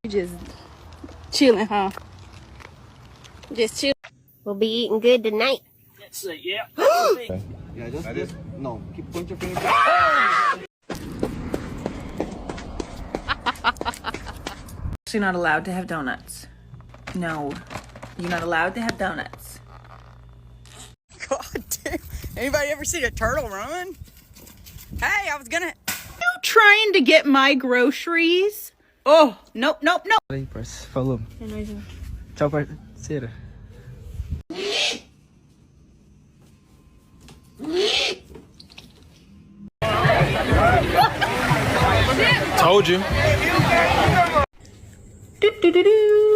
Just chilling, huh? Just chill. We'll be eating good tonight. Let's see, yeah. Yeah, just no. Keep point your finger. You're not allowed to have donuts. No, you're not allowed to have donuts. God damn. Anybody ever seen a turtle run? Hey, I was gonna... You trying to get my groceries? Oh, nope, nope, nope. Aí, parça. Falou. É nóis, hein? Tchau, parceira. Told you. Do, do, do, do.